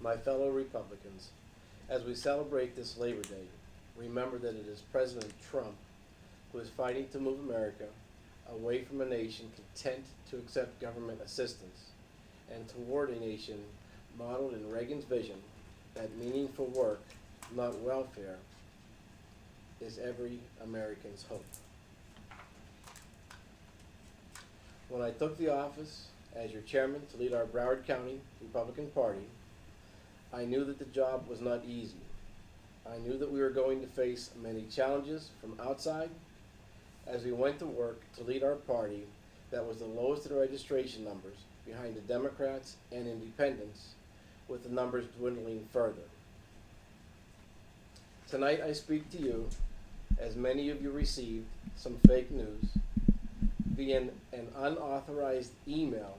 My fellow Republicans, as we celebrate this Labor Day, remember that it is President Trump who is fighting to move America away from a nation content to accept government assistance and toward a nation modeled in Reagan's vision that meaningful work, not welfare, is every American's hope. When I took the office as your chairman to lead our Broward County Republican Party, I knew that the job was not easy. I knew that we were going to face many challenges from outside as we went to work to lead our party that was the lowest in registration numbers behind the Democrats and independents, with the numbers dwindling further. Tonight I speak to you as many of you received some fake news via an unauthorized email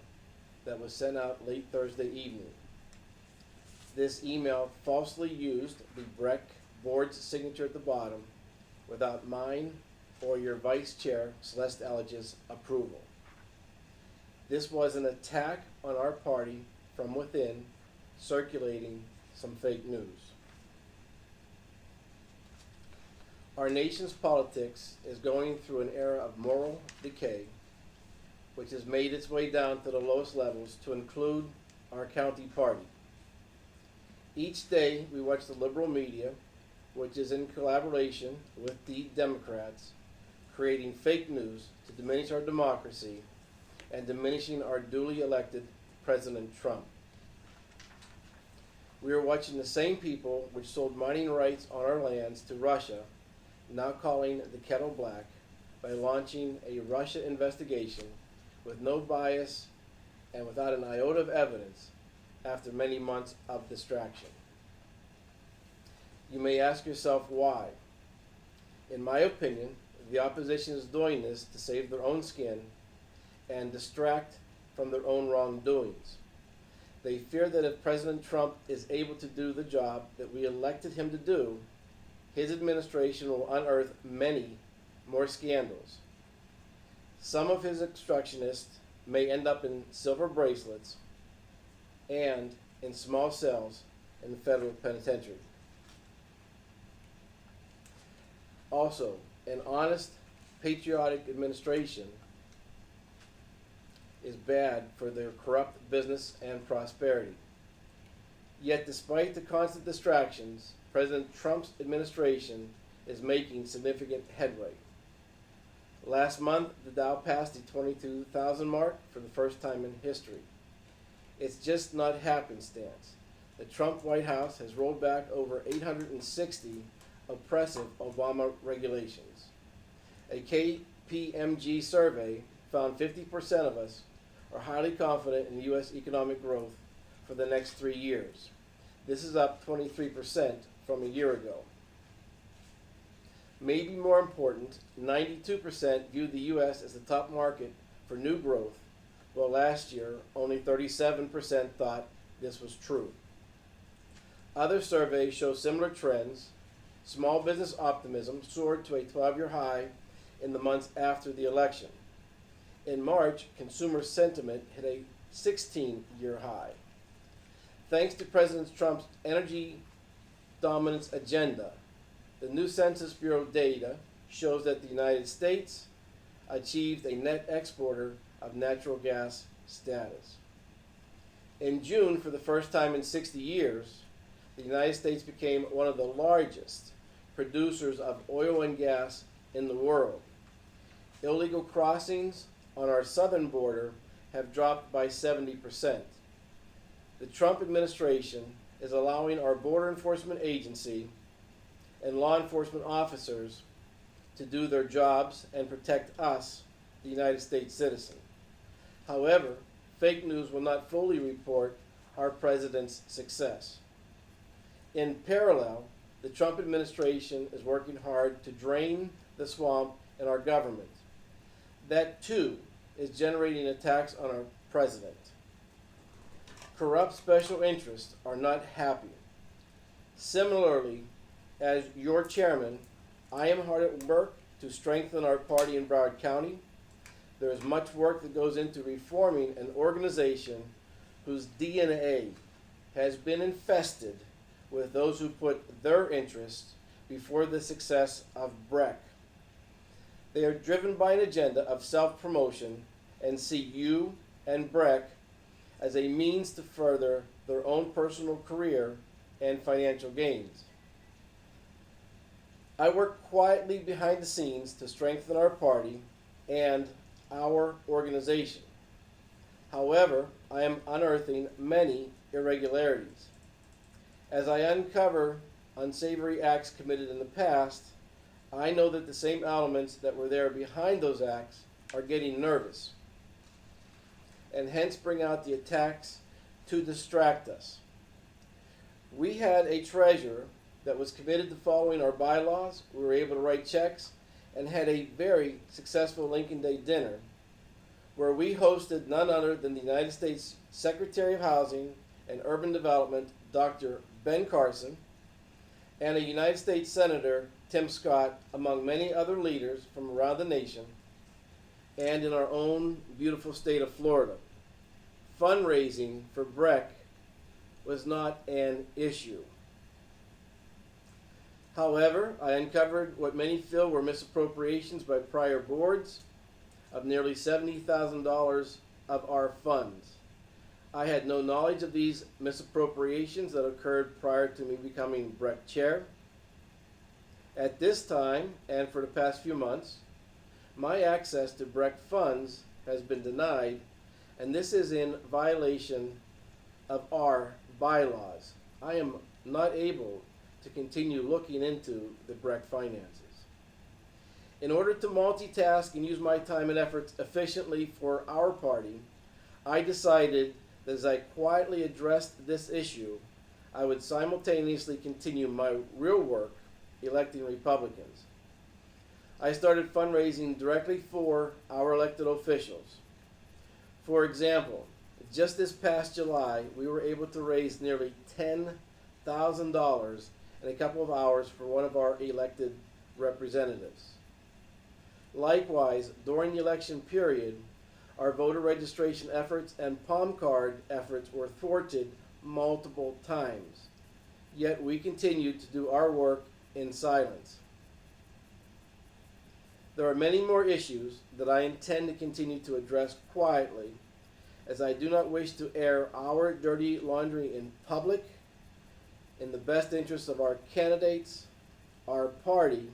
that was sent out late Thursday evening. This email falsely used the BREC board's signature at the bottom without mine or your Vice Chair, Celeste Elledge's, approval. This was an attack on our party from within, circulating some fake news. Our nation's politics is going through an era of moral decay, which has made its way down to the lowest levels to include our county party. Each day we watch the liberal media, which is in collaboration with the Democrats, creating fake news to diminish our democracy and diminishing our duly elected President Trump. We are watching the same people which sold mining rights on our lands to Russia now calling the kettle black by launching a Russia investigation with no bias and without an iota of evidence after many months of distraction. You may ask yourself why. In my opinion, the opposition is doing this to save their own skin and distract from their own wrongdoings. They fear that if President Trump is able to do the job that we elected him to do, his administration will unearth many more scandals. Some of his obstructionists may end up in silver bracelets and in small cells in the federal penitentiary. Also, an honest, patriotic administration is bad for their corrupt business and prosperity. Yet, despite the constant distractions, President Trump's administration is making significant headway. Last month, the Dow passed the 22,000 mark for the first time in history. It's just not happenstance. The Trump White House has rolled back over 860 oppressive Obama regulations. A KPMG survey found 50% of us are highly confident in U.S. economic growth for the next 3 years. This is up 23% from a year ago. Maybe more important, 92% viewed the U.S. as the top market for new growth, while last year only 37% thought this was true. Other surveys show similar trends. Small business optimism soared to a 12-year high in the months after the election. In March, consumer sentiment hit a 16-year high. Thanks to President Trump's energy dominance agenda, the new Census Bureau data shows that the United States achieved a net exporter of natural gas status. In June, for the first time in 60 years, the United States became one of the largest producers of oil and gas in the world. Illegal crossings on our southern border have dropped by 70%. The Trump administration is allowing our border enforcement agency and law enforcement officers to do their jobs and protect us, the United States citizen. However, fake news will not fully report our president's success. In parallel, the Trump administration is working hard to drain the swamp in our government. That, too, is generating attacks on our president. Corrupt special interests are not happy. Similarly, as your chairman, I am hard at work to strengthen our party in Broward County. There is much work that goes into reforming an organization whose DNA has been infested with those who put their interests before the success of BREC. They are driven by an agenda of self-promotion and see you and BREC as a means to further their own personal career and financial gains. I work quietly behind the scenes to strengthen our party and our organization. However, I am unearthing many irregularities. As I uncover unsavory acts committed in the past, I know that the same elements that were there behind those acts are getting nervous, and hence bring out the attacks to distract us. We had a treasurer that was committed to following our bylaws. We were able to write checks and had a very successful Lincoln Day dinner where we hosted none other than the United States Secretary of Housing and Urban Development, Dr. Ben Carson, and a United States Senator, Tim Scott, among many other leaders from around the nation and in our own beautiful state of Florida. Fundraising for BREC was not an issue. However, I uncovered what many feel were misappropriations by prior boards of nearly $70,000 of our funds. I had no knowledge of these misappropriations that occurred prior to me becoming BREC chair. At this time, and for the past few months, my access to BREC funds has been denied, and this is in violation of our bylaws. I am not able to continue looking into the BREC finances. In order to multitask and use my time and efforts efficiently for our party, I decided that as I quietly addressed this issue, I would simultaneously continue my real work electing Republicans. I started fundraising directly for our elected officials. For example, just this past July, we were able to raise nearly $10,000 in a couple of hours for one of our elected representatives. Likewise, during the election period, our voter registration efforts and palm card efforts were thwarted multiple times. Yet we continued to do our work in silence. There are many more issues that I intend to continue to address quietly, as I do not wish to air our dirty laundry in public in the best interest of our candidates, our party,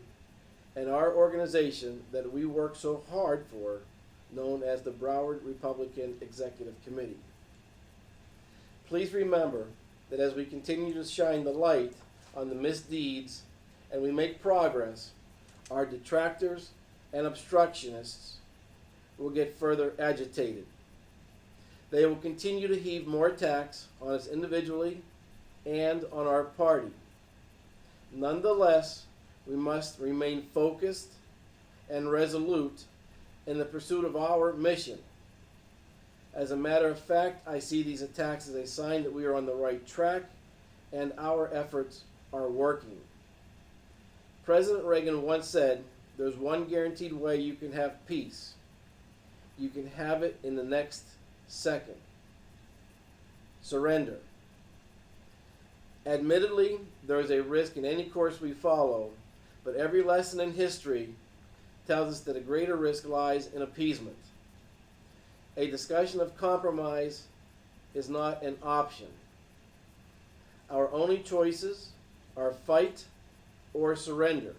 and our organization that we work so hard for, known as the Broward Republican Executive Committee. Please remember that as we continue to shine the light on the misdeeds and we make progress, our detractors and obstructionists will get further agitated. They will continue to heave more attacks on us individually and on our party. Nonetheless, we must remain focused and resolute in the pursuit of our mission. As a matter of fact, I see these attacks as a sign that we are on the right track and our efforts are working. President Reagan once said, "There's one guaranteed way you can have peace. You can have it in the next second. Surrender." Admittedly, there is a risk in any course we follow, but every lesson in history tells us that a greater risk lies in appeasement. A discussion of compromise is not an option. Our only choices are fight or surrender.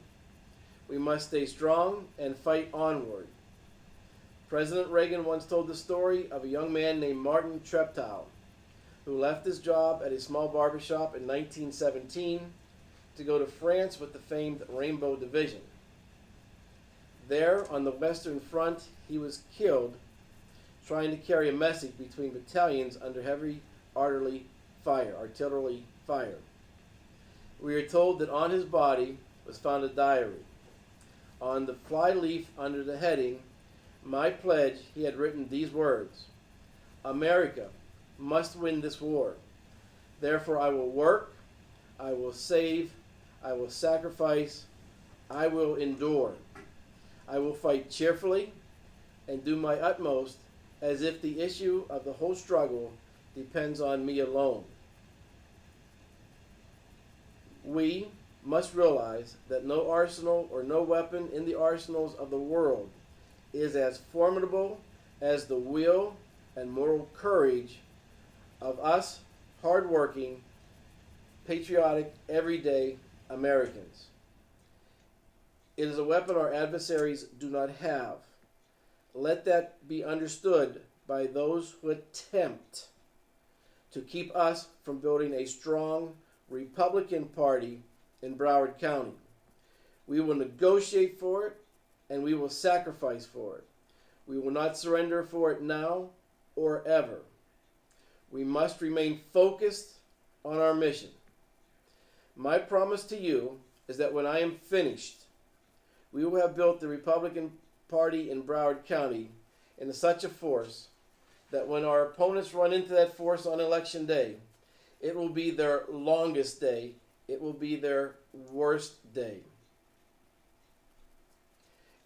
We must stay strong and fight onward. President Reagan once told the story of a young man named Martin Treptow, who left his job at a small barbershop in 1917 to go to France with the famed Rainbow Division. There, on the Western Front, he was killed trying to carry a message between battalions under heavy artillery fire. We are told that on his body was found a diary. On the flyleaf under the heading, "My Pledge," he had written these words: "America must win this war. Therefore I will work, I will save, I will sacrifice, I will endure. I will fight cheerfully and do my utmost as if the issue of the whole struggle depends on me alone." We must realize that no arsenal or no weapon in the arsenals of the world is as formidable as the will and moral courage of us hardworking, patriotic, everyday Americans. It is a weapon our adversaries do not have. Let that be understood by those who attempt to keep us from building a strong Republican Party in Broward County. We will negotiate for it and we will sacrifice for it. We will not surrender for it now or ever. We must remain focused on our mission. My promise to you is that when I am finished, we will have built the Republican Party in Broward County into such a force that when our opponents run into that force on election day, it will be their longest day. It will be their worst day.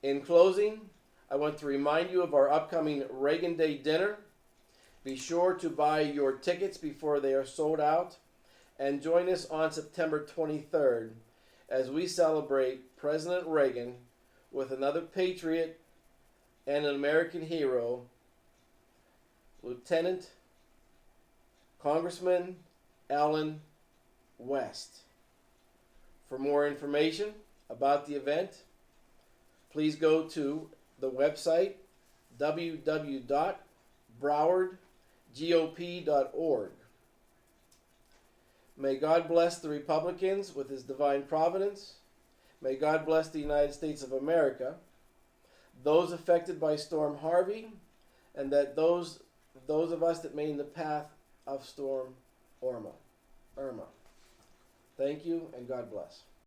In closing, I want to remind you of our upcoming Reagan Day dinner. Be sure to buy your tickets before they are sold out, and join us on September 23rd as we celebrate President Reagan with another patriot and an American hero, Lieutenant Congressman Allen West. For more information about the event, please go to the website www.browardgop.org. May God bless the Republicans with his divine providence. May God bless the United States of America, those affected by Storm Harvey, and that those of us that may in the path of Storm Irma. Thank you, and God bless.